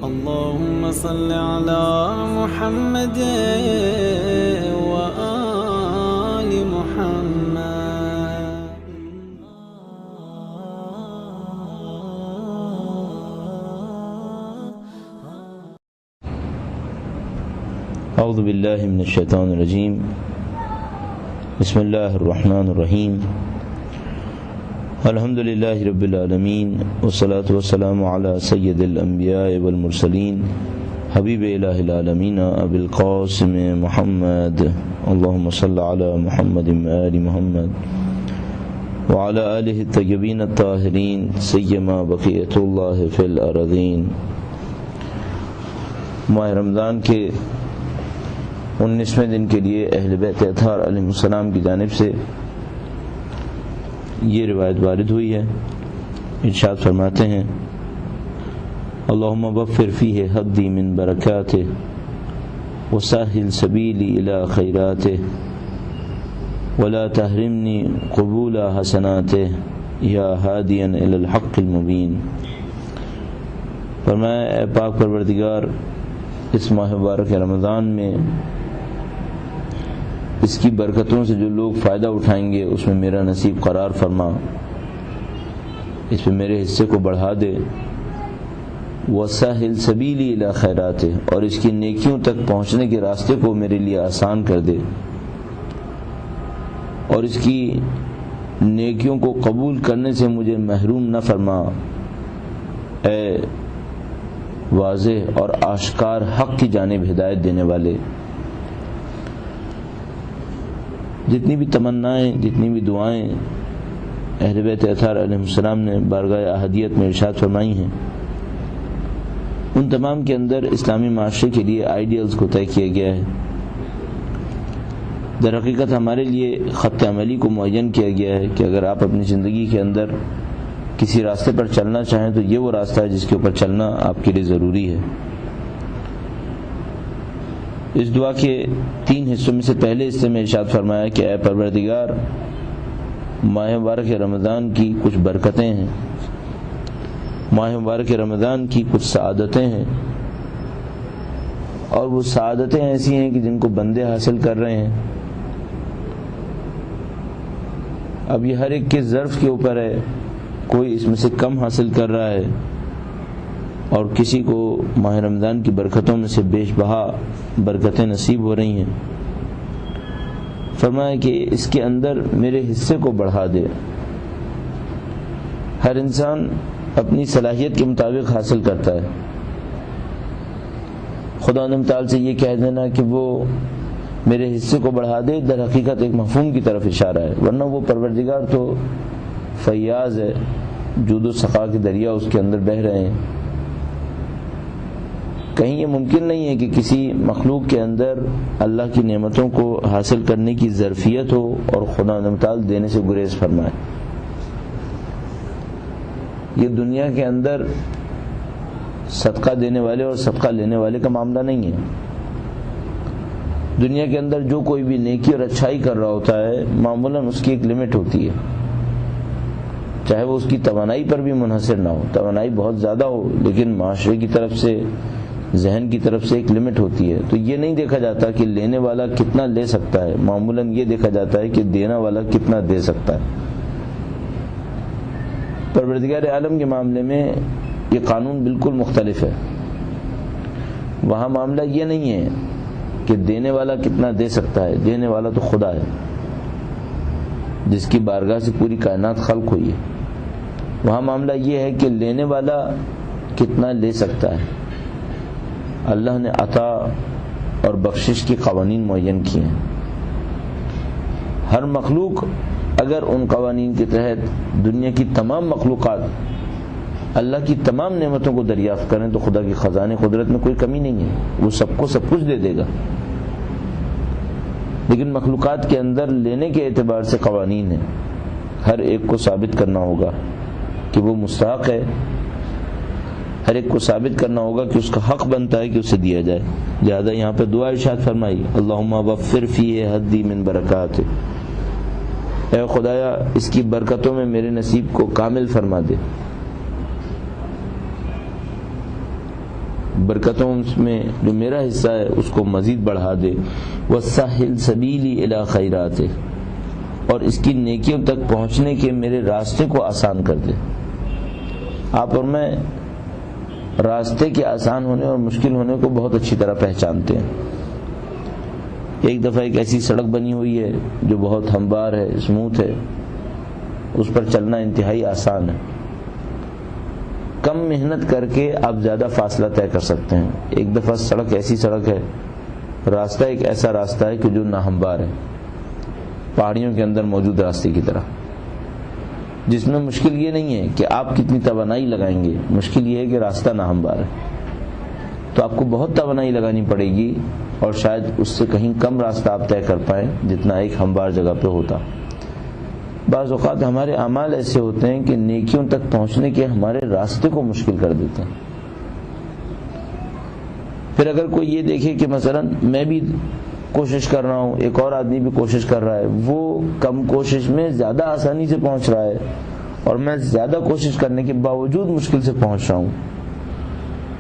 اللهم صل على محمد وآل محمد. اعوذ باللہ من الشیطان الرجیم. بسم اللہ الرحمن الرحیم. الحمد للہ رب العالمین والصلاة والسلام علی سید الانبیاء والمرسلین حبیب الہ العالمین ابی القاسم محمد. اللہم صل علی محمد وآل محمد وعلی آلہ الطیبین الطاہرین سیما بقیۃ اللہ فی الارضین. ماہ رمضان کے 19ویں دن کے لیے اہل بیت اطہار علیہ السلام کی جانب سے یہ روایت وارد ہوئی ہے. ارشاد فرماتے ہیں: اللہم وفر فیہ حدی من برکاتہ وسہل سبیلی الی خیراتہ ولا تحرمنی قبول حسناتہ یا ہادیا الی الحق المبین. فرمایا اے پاک پروردگار، اس ماہ مبارک رمضان میں اس کی برکتوں سے جو لوگ فائدہ اٹھائیں گے اس میں میرا نصیب قرار فرما، اس میں میرے حصے کو بڑھا دے. وسہل سبیلی الی خیرات، اور اس کی نیکیوں تک پہنچنے کے راستے کو میرے لیے آسان کر دے، اور اس کی نیکیوں کو قبول کرنے سے مجھے محروم نہ فرما. اے واضح اور آشکار حق کی جانب ہدایت دینے والے، جتنی بھی تمنائیں، جتنی بھی دعائیں اہل بیت اطہار علیہ السلام نے بارگاہ احدیت میں ارشاد فرمائی ہیں، ان تمام کے اندر اسلامی معاشرے کے لیے آئیڈیلز کو طے کیا گیا ہے. در حقیقت ہمارے لیے خط عملی کو معین کیا گیا ہے کہ اگر آپ اپنی زندگی کے اندر کسی راستے پر چلنا چاہیں تو یہ وہ راستہ ہے جس کے اوپر چلنا آپ کے لیے ضروری ہے. اس دعا کے 3 حصوں میں سے پہلے حصے میں ارشاد فرمایا کہ اے پروردگار، ماہ مبارک رمضان کی کچھ برکتیں ہیں، ماہ مبارک رمضان کی کچھ سعادتیں ہیں، اور وہ سعادتیں ایسی ہیں کہ جن کو بندے حاصل کر رہے ہیں. اب یہ ہر ایک کے ظرف کے اوپر ہے، کوئی اس میں سے کم حاصل کر رہا ہے اور کسی کو ماہ رمضان کی برکتوں میں سے بیش بہا برکتیں نصیب ہو رہی ہیں. فرمایا کہ اس کے اندر میرے حصے کو بڑھا دے. ہر انسان اپنی صلاحیت کے مطابق حاصل کرتا ہے. خدا تعالی سے یہ کہہ دینا کہ وہ میرے حصے کو بڑھا دے در حقیقت ایک مفہوم کی طرف اشارہ ہے، ورنہ وہ پروردگار تو فیاض ہے، جود و سخا کے دریا اس کے اندر بہہ رہے ہیں. کہیں یہ ممکن نہیں ہے کہ کسی مخلوق کے اندر اللہ کی نعمتوں کو حاصل کرنے کی ظرفیت ہو اور خدا تعالی دینے سے گریز فرمائے. یہ دنیا کے اندر صدقہ دینے والے اور صدقہ لینے والے کا معاملہ نہیں ہے. دنیا کے اندر جو کوئی بھی نیکی اور اچھائی کر رہا ہوتا ہے معمولاً اس کی ایک لمٹ ہوتی ہے، چاہے وہ اس کی توانائی پر بھی منحصر نہ ہو. توانائی بہت زیادہ ہو لیکن معاشرے کی طرف سے، ذہن کی طرف سے ایک لمٹ ہوتی ہے. تو یہ نہیں دیکھا جاتا کہ لینے والا کتنا لے سکتا ہے، معمولاً یہ دیکھا جاتا ہے کہ دینے والا کتنا دے سکتا ہے. پروردگار عالم کے معاملے میں یہ قانون بالکل مختلف ہے. وہاں معاملہ یہ نہیں ہے کہ دینے والا کتنا دے سکتا ہے، دینے والا تو خدا ہے جس کی بارگاہ سے پوری کائنات خلق ہوئی ہے. وہاں معاملہ یہ ہے کہ لینے والا کتنا لے سکتا ہے. اللہ نے عطا اور بخشش کی قوانین معین کیے ہیں. ہر مخلوق اگر ان قوانین کے تحت دنیا کی تمام مخلوقات اللہ کی تمام نعمتوں کو دریافت کریں تو خدا کی خزانے قدرت میں کوئی کمی نہیں ہے، وہ سب کو سب کچھ دے دے گا. لیکن مخلوقات کے اندر لینے کے اعتبار سے قوانین ہیں. ہر ایک کو ثابت کرنا ہوگا کہ وہ مستحق ہے، ہر ایک کو ثابت کرنا ہوگا کہ اس کا حق بنتا ہے کہ اسے دیا جائے. لہذا یہاں پہ دعا ارشاد فرمائی: اللہم وفر فیہ حدی من برکات، اے خدایا اس کی برکتوں میں میرے نصیب کو کامل فرما دے. برکتوں میں جو میرا حصہ ہے اس کو مزید بڑھا دے. وسہل سبیلی الی خیرات، اور اس کی نیکیوں تک پہنچنے کے میرے راستے کو آسان کر دے. آپ اور میں راستے کے آسان ہونے اور مشکل ہونے کو بہت اچھی طرح پہچانتے ہیں. ایک دفعہ ایک ایسی سڑک بنی ہوئی ہے جو بہت ہموار ہے، اسموتھ ہے، اس پر چلنا انتہائی آسان ہے. کم محنت کر کے آپ زیادہ فاصلہ طے کر سکتے ہیں. ایک دفعہ سڑک ایسی سڑک ہے، راستہ ایک ایسا راستہ ہے کہ جو ناہموار ہے، پہاڑیوں کے اندر موجود راستے کی طرح، جس میں مشکل یہ نہیں ہے کہ آپ کتنی توانائی لگائیں گے، مشکل یہ ہے کہ راستہ ناہموار ہے. تو آپ کو بہت توانائی لگانی پڑے گی اور شاید اس سے کہیں کم راستہ آپ طے کر پائیں جتنا ایک ہموار جگہ پہ ہوتا. بعض اوقات ہمارے اعمال ایسے ہوتے ہیں کہ نیکیوں تک پہنچنے کے ہمارے راستے کو مشکل کر دیتے ہیں. پھر اگر کوئی یہ دیکھے کہ مثلا میں بھی کوشش کر رہا ہوں، ایک اور آدمی بھی کوشش کر رہا ہے، وہ کم کوشش میں زیادہ آسانی سے پہنچ رہا ہے اور میں زیادہ کوشش کرنے کے باوجود مشکل سے پہنچ رہا ہوں،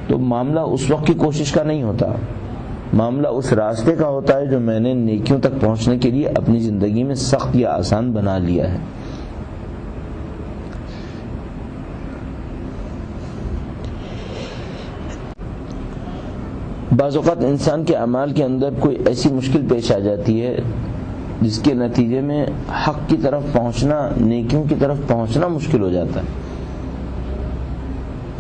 تو معاملہ اس وقت کی کوشش کا نہیں ہوتا، معاملہ اس راستے کا ہوتا ہے جو میں نے نیکیوں تک پہنچنے کے لیے اپنی زندگی میں سخت یا آسان بنا لیا ہے. بعض اوقات انسان کے اعمال کے اندر کوئی ایسی مشکل پیش آ جاتی ہے جس کے نتیجے میں حق کی طرف پہنچنا، نیکیوں کی طرف پہنچنا مشکل ہو جاتا ہے.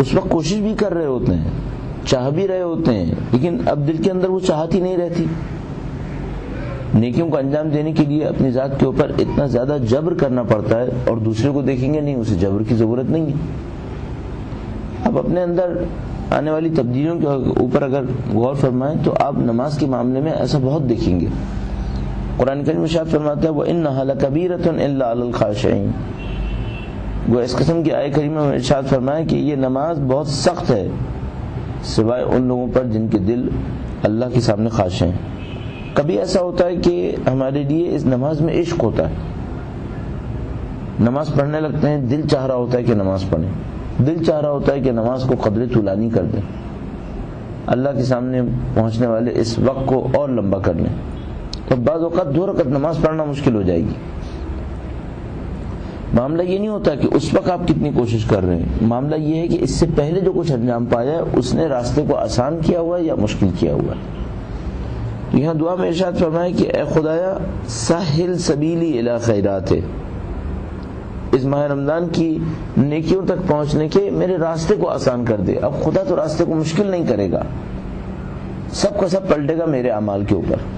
اس وقت کوشش بھی کر رہے ہوتے ہیں، چاہ بھی رہے ہوتے ہیں، لیکن اب دل کے اندر وہ چاہت ہی نہیں رہتی. نیکیوں کو انجام دینے کے لیے اپنی ذات کے اوپر اتنا زیادہ جبر کرنا پڑتا ہے اور دوسرے کو دیکھیں گے نہیں، اسے جبر کی ضرورت نہیں ہے. اب اپنے اندر آنے والی تبدیلیوں کے اوپر اگر غور فرمائیں تو آپ نماز کے معاملے میں ایسا بہت دیکھیں گے. قرآن کریم ارشاد فرماتا ہے وَإِنَّهَا لَكَبِيرَةٌ إِلَّا عَلَى الْخَاشِعِينَ. وہ اس قسم کی آیت کریمہ میں ارشاد فرمایا کہ یہ نماز بہت سخت ہے سوائے ان لوگوں پر جن کے دل اللہ کے سامنے خاشع ہیں. کبھی ایسا ہوتا ہے کہ ہمارے لیے اس نماز میں عشق ہوتا ہے، نماز پڑھنے لگتے ہیں، دل چاہ رہا ہوتا ہے کہ نماز پڑھیں، دل چاہ رہا ہوتا ہے کہ نماز کو قدر طولانی کر دیں، اللہ کے سامنے پہنچنے والے اس وقت کو اور لمبا کر لیں. تو بعض اوقات 2 رکعت نماز پڑھنا مشکل ہو جائے گی. معاملہ یہ نہیں ہوتا کہ اس وقت آپ کتنی کوشش کر رہے ہیں، معاملہ یہ ہے کہ اس سے پہلے جو کچھ انجام پایا ہے اس نے راستے کو آسان کیا ہوا ہے یا مشکل کیا ہوا ہے. یہاں دعا میں ارشاد فرمایا کہ اے خدایا سہل سبیلی الی خیرات، اس ماہ رمضان کی نیکیوں تک پہنچنے کے میرے راستے کو آسان کر دے. اب خدا تو راستے کو مشکل نہیں کرے گا، سب کا سب پلٹے گا میرے اعمال کے اوپر.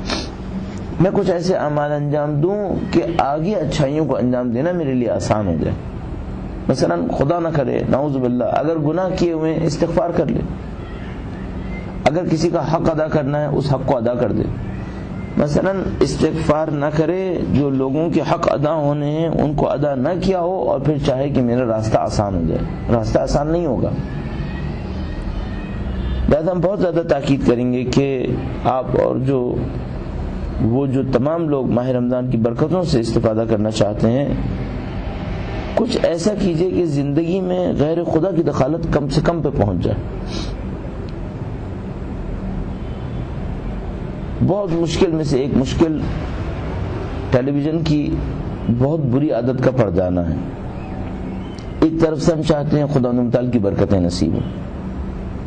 میں کچھ ایسے اعمال انجام دوں کہ آگے اچھائیوں کو انجام دینا میرے لیے آسان ہو جائے. مثلا خدا نہ کرے، نعوذ باللہ، اگر گناہ کیے ہوئے استغفار کر لے، اگر کسی کا حق ادا کرنا ہے اس حق کو ادا کر دے. مثلا استغفار نہ کرے، جو لوگوں کے حق ادا ہونے ہیں ان کو ادا نہ کیا ہو اور پھر چاہے کہ میرا راستہ آسان ہو جائے. راستہ آسان نہیں ہوگا. لہذا ہم بہت زیادہ تاکید کریں گے کہ آپ اور وہ جو تمام لوگ ماہ رمضان کی برکتوں سے استفادہ کرنا چاہتے ہیں، کچھ ایسا کیجئے کہ زندگی میں غیر خدا کی دخالت کم سے کم پہ پہنچ جائے. بہت مشکل میں سے ایک مشکل ٹیلی ویژن کی بہت بری عادت کا پڑ جانا ہے. ایک طرف سے ہم چاہتے ہیں خدا متعال کی برکتیں نصیب ہوں،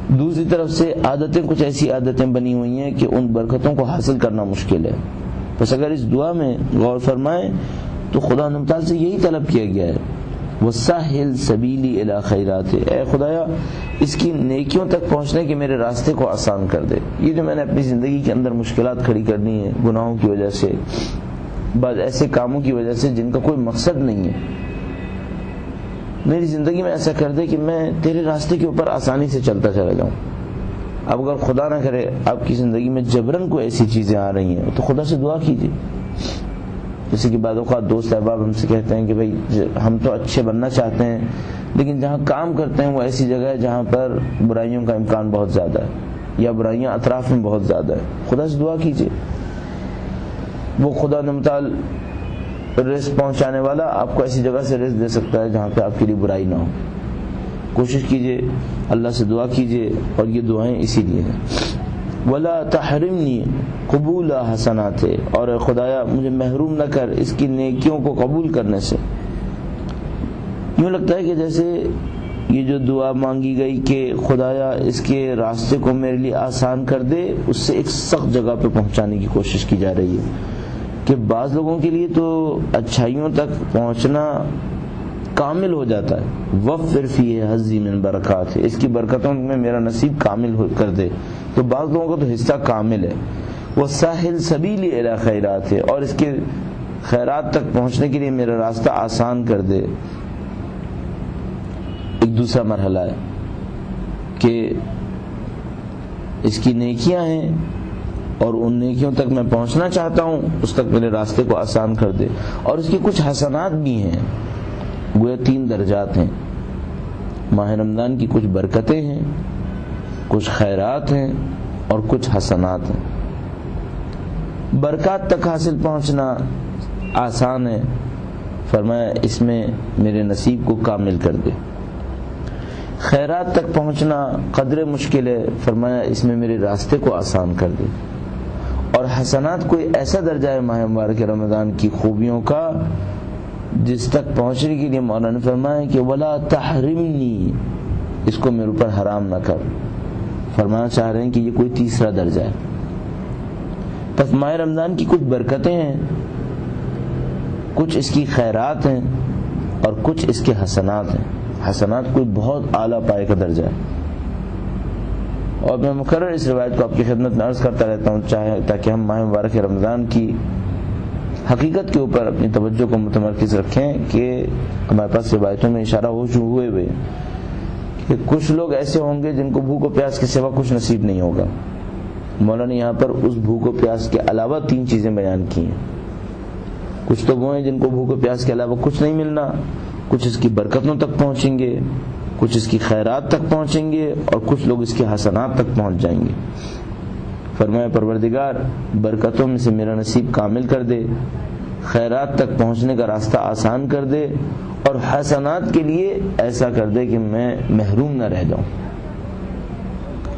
دوسری طرف سے عادتیں کچھ ایسی عادتیں بنی ہوئی ہیں کہ ان برکتوں کو حاصل کرنا مشکل ہے. بس اگر اس دعا میں غور فرمائیں تو خدا متعال سے یہی طلب کیا گیا ہے وَسَهِّلْ سَبِيلِي إِلَى خَيْرَاتِ، اے خدایا اس کی نیکیوں تک پہنچنے کے میرے راستے کو آسان کر دے. یہ جو میں نے اپنی زندگی کے اندر مشکلات کھڑی کرنی ہے گناہوں کی وجہ سے، بعض ایسے کاموں کی وجہ سے جن کا کوئی مقصد نہیں ہے، میری زندگی میں ایسا کر دے کہ میں تیرے راستے کے اوپر آسانی سے چلتا چلا جاؤں. اب اگر خدا نہ کرے آپ کی زندگی میں جبرن کوئی ایسی چیزیں آ رہی ہیں تو خدا سے دعا کیجیے. جیسے کہ بعض اوقات دوست احباب ہم سے کہتے ہیں کہ بھائی ہم تو اچھے بننا چاہتے ہیں لیکن جہاں کام کرتے ہیں وہ ایسی جگہ ہے جہاں پر برائیوں کا امکان بہت زیادہ ہے یا برائیاں اطراف میں بہت زیادہ ہے. خدا سے دعا کیجیے، وہ خدا نمتال رزق پہنچانے والا آپ کو ایسی جگہ سے رزق دے سکتا ہے جہاں پہ آپ کے لیے برائی نہ ہو. کوشش کیجئے، اللہ سے دعا کیجئے، اور یہ دعائیں اسی لیے ہیں۔ ولا تحرمنی قبول حسنات، اور اے خدایا مجھے محروم نہ کر اس کی نیکیوں کو قبول کرنے سے۔ یوں لگتا ہے کہ جیسے یہ جو دعا مانگی گئی کہ خدایا اس کے راستے کو میرے لیے آسان کر دے، اس سے ایک سخت جگہ پہ پہنچانے کی کوشش کی جا رہی ہے کہ بعض لوگوں کے لیے تو اچھائیوں تک پہنچنا کامل ہو جاتا ہے، وفر فیہ حظی من برکات، اس کی برکتوں میں میرا نصیب کامل کر دے، تو بعض لوگوں کا تو حصہ کامل ہے۔ وسہل سبیلی الی خیرات، اور اس کے خیرات تک پہنچنے کے لیے میرا راستہ آسان کر دے۔ ایک دوسرا مرحلہ ہے کہ اس کی نیکیاں ہیں اور ان نیکیوں تک میں پہنچنا چاہتا ہوں، اس تک میرے راستے کو آسان کر دے، اور اس کی کچھ حسنات بھی ہیں، گویا 3 درجات ہیں۔ ماہ رمضان کی کچھ برکتیں ہیں، کچھ خیرات ہیں، اور کچھ حسنات ہیں۔ برکات تک حاصل پہنچنا آسان ہے، فرمایا اس میں میرے نصیب کو کامل کر دے۔ خیرات تک پہنچنا قدر مشکل ہے، فرمایا اس میں میرے راستے کو آسان کر دے۔ اور حسنات کوئی ایسا درجہ ہے ماہ مبارک رمضان کی خوبیوں کا جس تک پہنچنے کے لیے مولا نے فرمایا کہ ولا تحرمنی، اس کو میرے اوپر حرام نہ کر۔ فرمانا چاہ رہے ہیں کہ یہ کوئی تیسرا درجہ ہے۔ پس ماہ رمضان کی کچھ برکتیں ہیں، کچھ اس کی خیرات ہیں، اور کچھ اس کے حسنات ہیں۔ حسنات کوئی بہت اعلیٰ پائے کا درجہ ہے، اور میں مقرر اس روایت کو آپ کی خدمت میں عرض کرتا رہتا ہوں تاکہ ہم ماہ مبارک رمضان کی حقیقت کے اوپر اپنی توجہ کو متمرکز رکھیں کہ ہمارے پاس روایتوں میں اشارہ ہوئے ہوئے کہ کچھ لوگ ایسے ہوں گے جن کو بھوک و پیاس کے سوا کچھ نصیب نہیں ہوگا۔ مولا نے یہاں پر اس بھوک و پیاس کے علاوہ 3 چیزیں بیان کی ہیں۔ کچھ تو وہ ہیں جن کو بھوک و پیاس کے علاوہ کچھ نہیں ملنا، کچھ اس کی برکتوں تک پہنچیں گے، کچھ اس کی خیرات تک پہنچیں گے، اور کچھ لوگ اس کے حسنات تک پہنچ جائیں گے۔ فرمایا پروردگار برکتوں میں سے میرا نصیب کامل کر دے، خیرات تک پہنچنے کا راستہ آسان کر دے، اور حسنات کے لیے ایسا کر دے کہ میں محروم نہ رہ جاؤں۔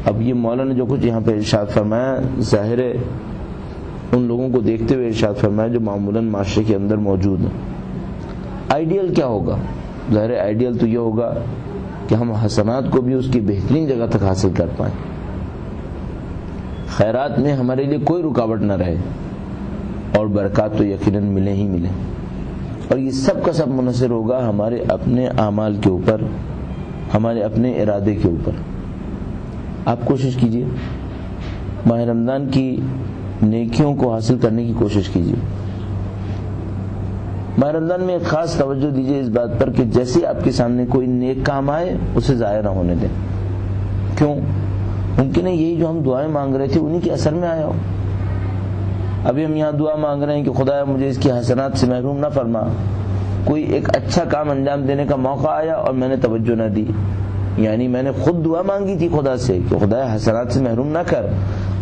اب یہ مولا نے جو کچھ یہاں پہ ارشاد فرمایا ظاہر ہے ان لوگوں کو دیکھتے ہوئے ارشاد فرمایا جو معمولاً معاشرے کے اندر موجود ہیں۔ آئیڈیل کیا ہوگا؟ ظاہر آئیڈیل تو یہ ہوگا کہ ہم حسنات کو بھی اس کی بہترین جگہ تک حاصل کر پائیں، خیرات میں ہمارے لیے کوئی رکاوٹ نہ رہے، اور برکات تو یقیناً ملے ہی ملے، اور یہ سب کا سب منحصر ہوگا ہمارے اپنے اعمال کے اوپر، ہمارے اپنے ارادے کے اوپر۔ آپ کوشش کیجئے ماہ رمضان کی نیکیوں کو حاصل کرنے کی کوشش کیجئے۔ ماہ رمضان میں ایک خاص توجہ دیجئے اس بات پر کہ جیسے آپ کے سامنے کوئی نیک کام آئے اسے ضائع نہ ہونے دیں۔ کیوں؟ ممکن ہے یہی جو ہم دعائیں مانگ رہے تھے انہی کے اثر میں آیا ہو۔ ابھی ہم یہاں دعا مانگ رہے ہیں کہ خدایا مجھے اس کی حسنات سے محروم نہ فرما، کوئی ایک اچھا کام انجام دینے کا موقع آیا اور میں نے توجہ نہ دی، یعنی میں نے خود دعا مانگی تھی خدا سے کہ خدایا حسنات سے محروم نہ کر،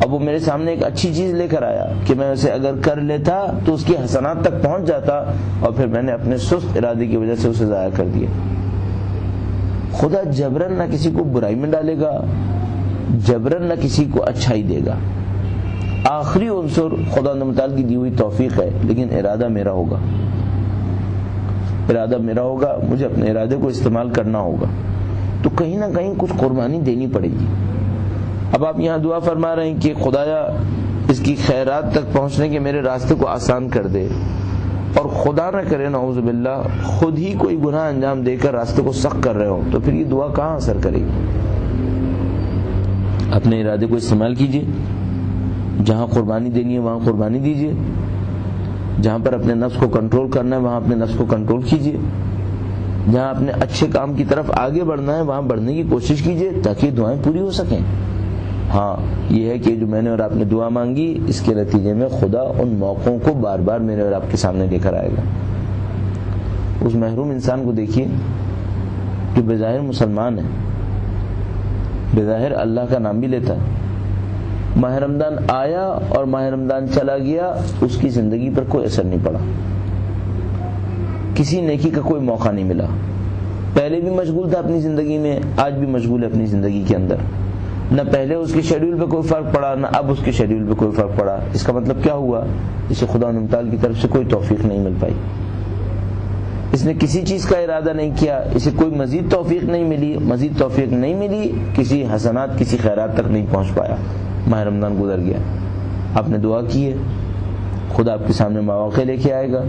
اب وہ میرے سامنے ایک اچھی چیز لے کر آیا کہ میں اسے اگر کر لیتا تو اس کی حسنات تک پہنچ جاتا، اور پھر میں نے اپنے سست ارادے کی وجہ سے اسے ضائع کر دیا۔ خدا جبرن نہ کسی کو برائی میں ڈالے گا، جبرن نہ کسی کو اچھائی دے گا۔ آخری عنصر خدا متعال کی دی ہوئی توفیق ہے، لیکن ارادہ میرا ہوگا، ارادہ میرا ہوگا، مجھے اپنے ارادے کو استعمال کرنا ہوگا، تو کہیں نہ کہیں کچھ قربانی دینی پڑے گی۔ اب آپ یہاں دعا فرما رہے ہیں کہ خدایا اس کی خیرات تک پہنچنے کے میرے راستے کو آسان کر دے، اور خدا نہ کرے نعوذ باللہ خود ہی کوئی گناہ انجام دے کر راستے کو سخت کر رہے ہو، تو پھر یہ دعا کہاں اثر کرے گی؟ اپنے ارادے کو استعمال کیجئے، جہاں قربانی دینی ہے وہاں قربانی دیجئے، جہاں پر اپنے نفس کو کنٹرول کرنا ہے وہاں اپنے نفس کو کنٹرول کیجئے، جہاں اپنے اچھے کام کی طرف آگے بڑھنا ہے وہاں بڑھنے کی کوشش کیجئے تاکہ دعائیں پوری ہو سکیں۔ ہاں یہ ہے کہ جو میں نے اور آپ نے دعا مانگی اس کے نتیجے میں خدا ان موقعوں کو بار بار میرے اور آپ کے سامنے لے کر آئے گا۔ اس محروم انسان کو دیکھیے جو بظاہر مسلمان ہے، بظاہر اللہ کا نام بھی لیتا ہے، ماہ رمضان آیا اور ماہ رمضان چلا گیا، اس کی زندگی پر کوئی اثر نہیں پڑا، کسی نیکی کا کوئی موقع نہیں ملا، پہلے بھی مشغول تھا اپنی زندگی میں، آج بھی مشغول ہے اپنی زندگی کے اندر، نہ پہلے اس کے شیڈیول پہ کوئی فرق پڑا نہ اب اس کے شیڈیول پہ کوئی فرق پڑا۔ اس کا مطلب کیا ہوا؟ اسے خدا تعالیٰ کی طرف سے کوئی توفیق نہیں مل پائی، اس نے کسی چیز کا ارادہ نہیں کیا، اسے کوئی مزید توفیق نہیں ملی، کسی حسنات کسی خیرات تک نہیں پہنچ پایا۔ ماہ رمضان گزر گیا، آپ نے دعا کی ہے، خدا آپ کے سامنے مواقع لے کے آئے گا،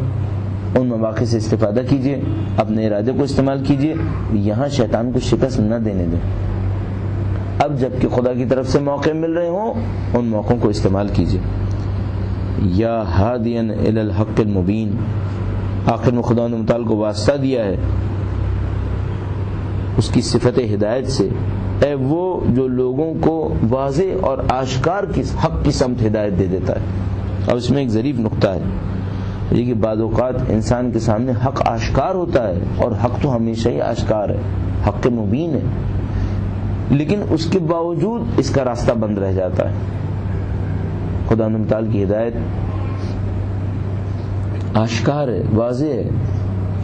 ان مواقع سے استفادہ کیجیے، اپنے ارادے کو استعمال کیجیے، یہاں شیطان کو شکست نہ دینے دیں۔ اب جب کہ خدا کی طرف سے موقع مل رہے ہوں ان موقعوں کو استعمال کیجیے۔ یا ہادین الی الحق المبین، آخر میں خدا نے متعال کو واسطہ دیا ہے اس کی صفت ہدایت سے، اے وہ جو لوگوں کو واضح اور آشکار کی حق کی سمت ہدایت دے دیتا ہے۔ اب اس میں ایک ظریف نقطہ ہے یہ کہ بعض اوقات انسان کے سامنے حق آشکار ہوتا ہے، اور حق تو ہمیشہ ہی آشکار ہے، حق مبین ہے، لیکن اس کے باوجود اس کا راستہ بند رہ جاتا ہے۔ خدا متعال کی ہدایت آشکار ہے، واضح ہے،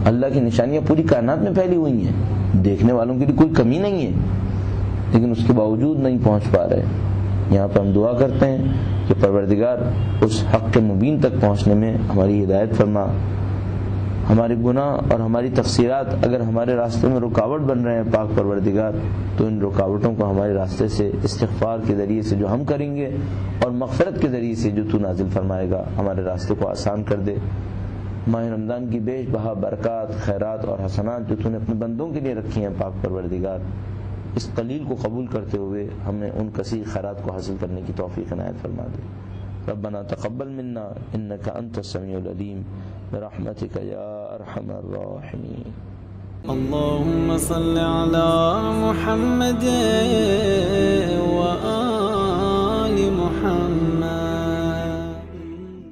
اللہ کی نشانیاں پوری کائنات میں پھیلی ہوئی ہیں، دیکھنے والوں کے لیے کوئی کمی نہیں ہے، لیکن اس کے باوجود نہیں پہنچ پا رہے۔ یہاں پہ ہم دعا کرتے ہیں کہ پروردگار اس حق کے مبین تک پہنچنے میں ہماری ہدایت فرما۔ ہمارے گناہ اور ہماری تقصیرات اگر ہمارے راستے میں رکاوٹ بن رہے ہیں پاک پروردگار، تو ان رکاوٹوں کو ہمارے راستے سے استغفار کے ذریعے سے جو ہم کریں گے اور مغفرت کے ذریعے سے جو تو نازل فرمائے گا ہمارے راستے کو آسان کر دے۔ ماہ رمضان کی بیش بہا برکات، خیرات اور حسنات جو تو نے اپنے بندوں کے لیے رکھی ہیں پاک پروردگار، اس قلیل کو قبول کرتے ہوئے ہمیں ان کثیر خیرات کو حاصل کرنے کی توفیق عنایت فرما دے۔ ربنا تقبل منا انك انت السميع العليم برحمتك يا ارحم الراحمين۔ اللهم صل على محمد وآل